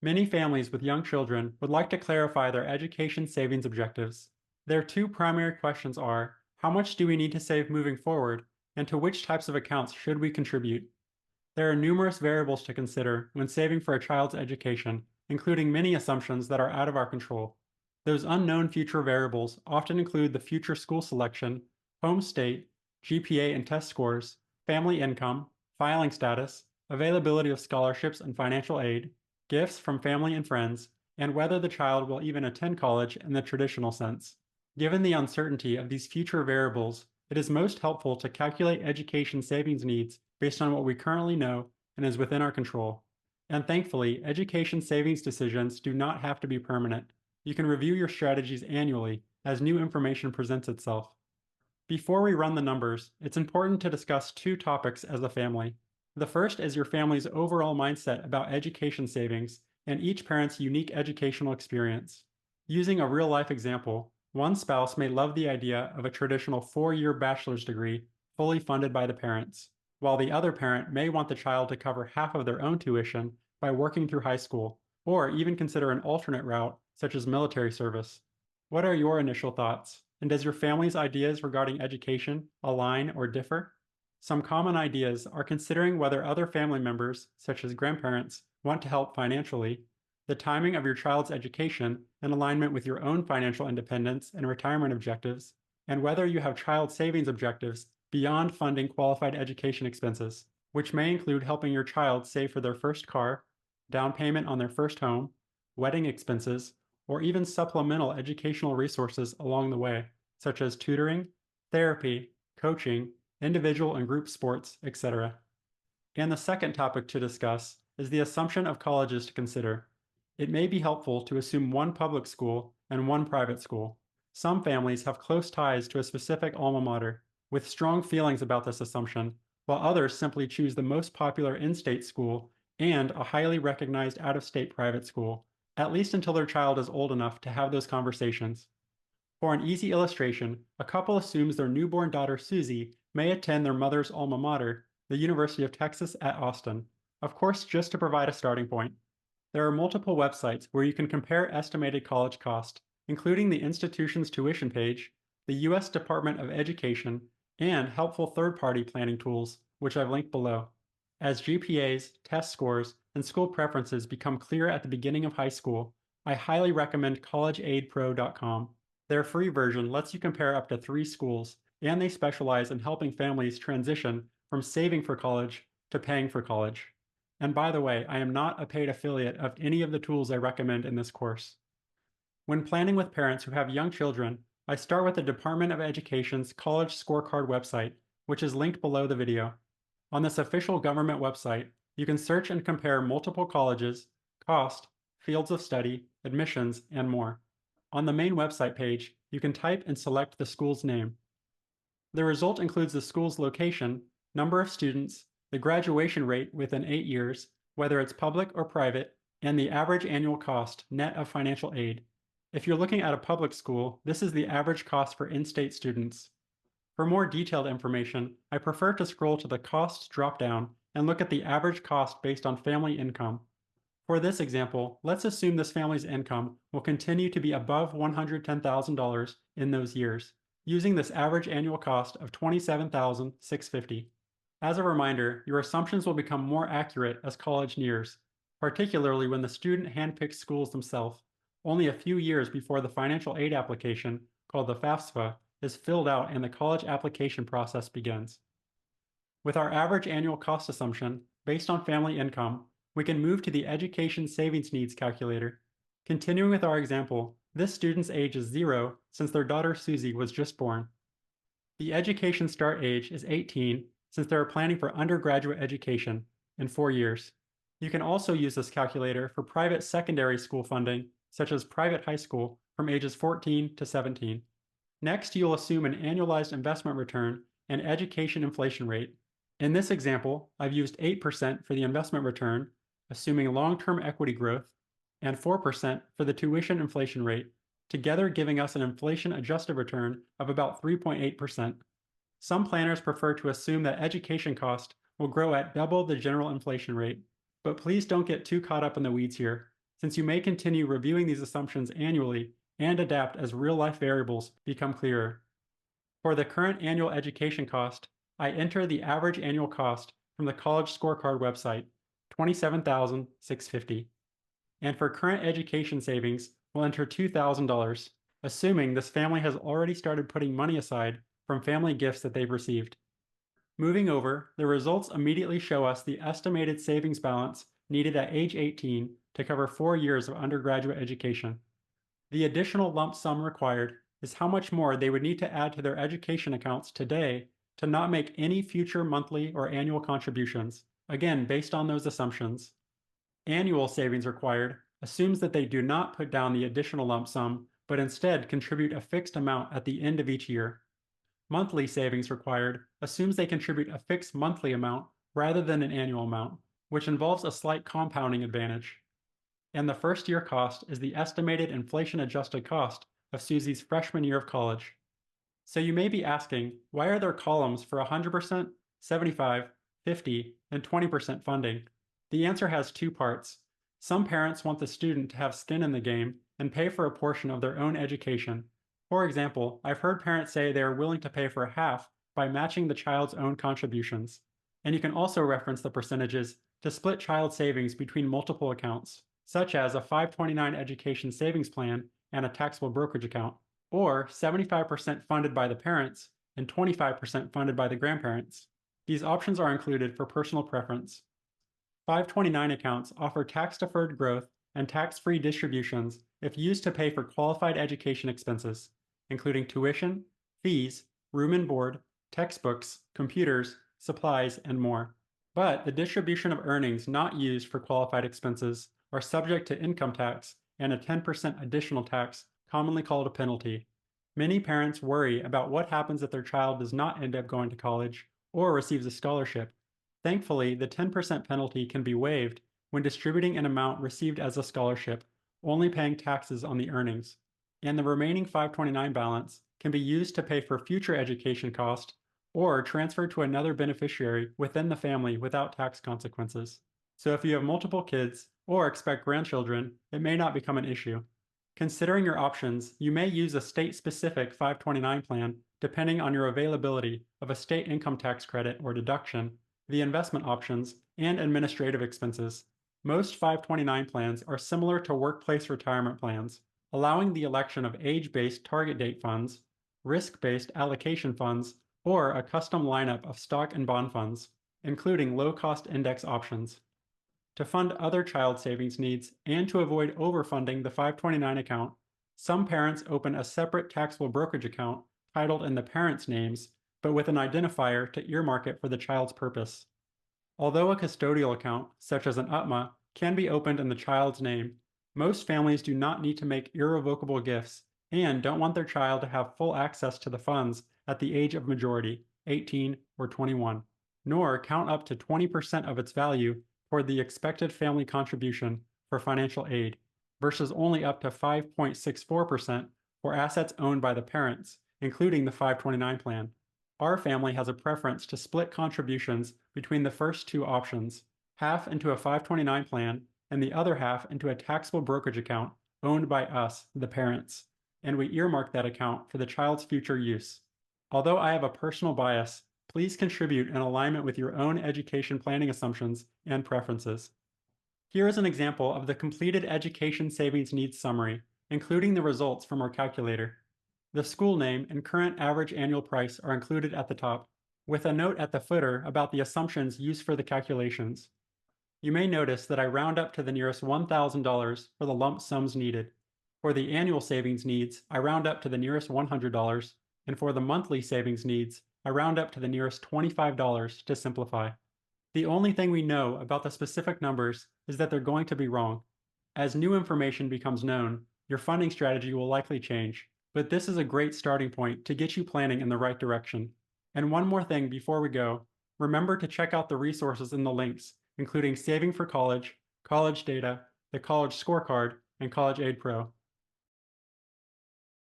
Many families with young children would like to clarify their education savings objectives. Their two primary questions are, how much do we need to save moving forward, and to which types of accounts should we contribute? There are numerous variables to consider when saving for a child's education, including many assumptions that are out of our control. Those unknown future variables often include the future school selection, home state, GPA and test scores, family income, filing status, availability of scholarships and financial aid, gifts from family and friends, and whether the child will even attend college in the traditional sense. Given the uncertainty of these future variables, it is most helpful to calculate education savings needs based on what we currently know and is within our control. And thankfully, education savings decisions do not have to be permanent. You can review your strategies annually as new information presents itself. Before we run the numbers, it's important to discuss two topics as a family. The first is your family's overall mindset about education savings and each parent's unique educational experience. Using a real-life example, one spouse may love the idea of a traditional 4-year bachelor's degree fully funded by the parents, while the other parent may want the child to cover half of their own tuition by working through high school, or even consider an alternate route such as military service. What are your initial thoughts? And does your family's ideas regarding education align or differ? Some common ideas are considering whether other family members, such as grandparents, want to help financially, the timing of your child's education in alignment with your own financial independence and retirement objectives, and whether you have child savings objectives beyond funding qualified education expenses, which may include helping your child save for their first car, down payment on their first home, wedding expenses, or even supplemental educational resources along the way, such as tutoring, therapy, coaching, individual and group sports, etc. And the second topic to discuss is the assumption of colleges to consider. It may be helpful to assume one public school and one private school. Some families have close ties to a specific alma mater, with strong feelings about this assumption, while others simply choose the most popular in-state school and a highly recognized out-of-state private school, at least until their child is old enough to have those conversations. For an easy illustration, a couple assumes their newborn daughter Susie may attend their mother's alma mater, the University of Texas at Austin, of course just to provide a starting point. There are multiple websites where you can compare estimated college cost, including the institution's tuition page, the U.S. Department of Education, and helpful third-party planning tools, which I've linked below. As GPAs, test scores, and school preferences become clear at the beginning of high school, I highly recommend collegeaidpro.com. Their free version lets you compare up to 3 schools, and they specialize in helping families transition from saving for college to paying for college. And by the way, I am not a paid affiliate of any of the tools I recommend in this course. When planning with parents who have young children, I start with the Department of Education's College Scorecard website, which is linked below the video. On this official government website, you can search and compare multiple colleges, cost, fields of study, admissions, and more. On the main website page, you can type and select the school's name. The result includes the school's location, number of students, the graduation rate within 8 years, whether it's public or private, and the average annual cost net of financial aid. If you're looking at a public school, this is the average cost for in-state students. For more detailed information, I prefer to scroll to the Costs dropdown and look at the average cost based on family income. For this example, let's assume this family's income will continue to be above $110,000 in those years, using this average annual cost of $27,650. As a reminder, your assumptions will become more accurate as college nears, particularly when the student handpicks schools themselves, only a few years before the financial aid application, called the FAFSA, is filled out and the college application process begins. With our average annual cost assumption, based on family income, we can move to the Education Savings Needs calculator. Continuing with our example, this student's age is 0 since their daughter Susie was just born. The education start age is 18 since they are planning for undergraduate education in 4 years. You can also use this calculator for private secondary school funding, such as private high school, from ages 14 to 17. Next, you'll assume an annualized investment return and education inflation rate. In this example, I've used 8% for the investment return, assuming long-term equity growth, and 4% for the tuition inflation rate, together giving us an inflation-adjusted return of about 3.8%. Some planners prefer to assume that education cost will grow at double the general inflation rate, but please don't get too caught up in the weeds here, since you may continue reviewing these assumptions annually and adapt as real-life variables become clearer. For the current annual education cost, I enter the average annual cost from the College Scorecard website, $27,650. And for current education savings, we'll enter $2,000, assuming this family has already started putting money aside from family gifts that they've received. Moving over, the results immediately show us the estimated savings balance needed at age 18 to cover 4 years of undergraduate education. The additional lump sum required is how much more they would need to add to their education accounts today to not make any future monthly or annual contributions, again based on those assumptions. Annual savings required assumes that they do not put down the additional lump sum, but instead contribute a fixed amount at the end of each year. Monthly savings required assumes they contribute a fixed monthly amount rather than an annual amount, which involves a slight compounding advantage. And the first year cost is the estimated inflation-adjusted cost of Susie's freshman year of college. So you may be asking, why are there columns for 100%, 75, 50, and 20% funding? The answer has two parts. Some parents want the student to have skin in the game and pay for a portion of their own education. For example, I've heard parents say they are willing to pay for half by matching the child's own contributions. And you can also reference the percentages to split child savings between multiple accounts, such as a 529 education savings plan and a taxable brokerage account, or 75% funded by the parents and 25% funded by the grandparents. These options are included for personal preference. 529 accounts offer tax-deferred growth and tax-free distributions if used to pay for qualified education expenses, including tuition, fees, room and board, textbooks, computers, supplies, and more. But the distribution of earnings not used for qualified expenses are subject to income tax and a 10% additional tax, commonly called a penalty. Many parents worry about what happens if their child does not end up going to college or receives a scholarship. Thankfully, the 10% penalty can be waived when distributing an amount received as a scholarship, only paying taxes on the earnings. And the remaining 529 balance can be used to pay for future education costs or transferred to another beneficiary within the family without tax consequences. So if you have multiple kids or expect grandchildren, it may not become an issue. Considering your options, you may use a state-specific 529 plan depending on your availability of a state income tax credit or deduction, the investment options, and administrative expenses. Most 529 plans are similar to workplace retirement plans, allowing the election of age-based target date funds, risk-based allocation funds, or a custom lineup of stock and bond funds, including low-cost index options. To fund other child savings needs and to avoid overfunding the 529 account, some parents open a separate taxable brokerage account titled in the parents' names, but with an identifier to earmark it for the child's purpose. Although a custodial account, such as an UTMA, can be opened in the child's name, most families do not need to make irrevocable gifts and don't want their child to have full access to the funds at the age of majority, 18 or 21, nor count up to 20% of its value toward the expected family contribution for financial aid, versus only up to 5.64% for assets owned by the parents, including the 529 plan. Our family has a preference to split contributions between the first two options, half into a 529 plan and the other half into a taxable brokerage account owned by us, the parents, and we earmark that account for the child's future use. Although I have a personal bias, please contribute in alignment with your own education planning assumptions and preferences. Here is an example of the completed education savings needs summary, including the results from our calculator. The school name and current average annual price are included at the top, with a note at the footer about the assumptions used for the calculations. You may notice that I round up to the nearest $1,000 for the lump sums needed. For the annual savings needs, I round up to the nearest $100, and for the monthly savings needs, I round up to the nearest $25 to simplify. The only thing we know about the specific numbers is that they're going to be wrong. As new information becomes known, your funding strategy will likely change, but this is a great starting point to get you planning in the right direction. And one more thing before we go, remember to check out the resources in the links, including Saving for College, College Data, the College Scorecard, and College Aid Pro.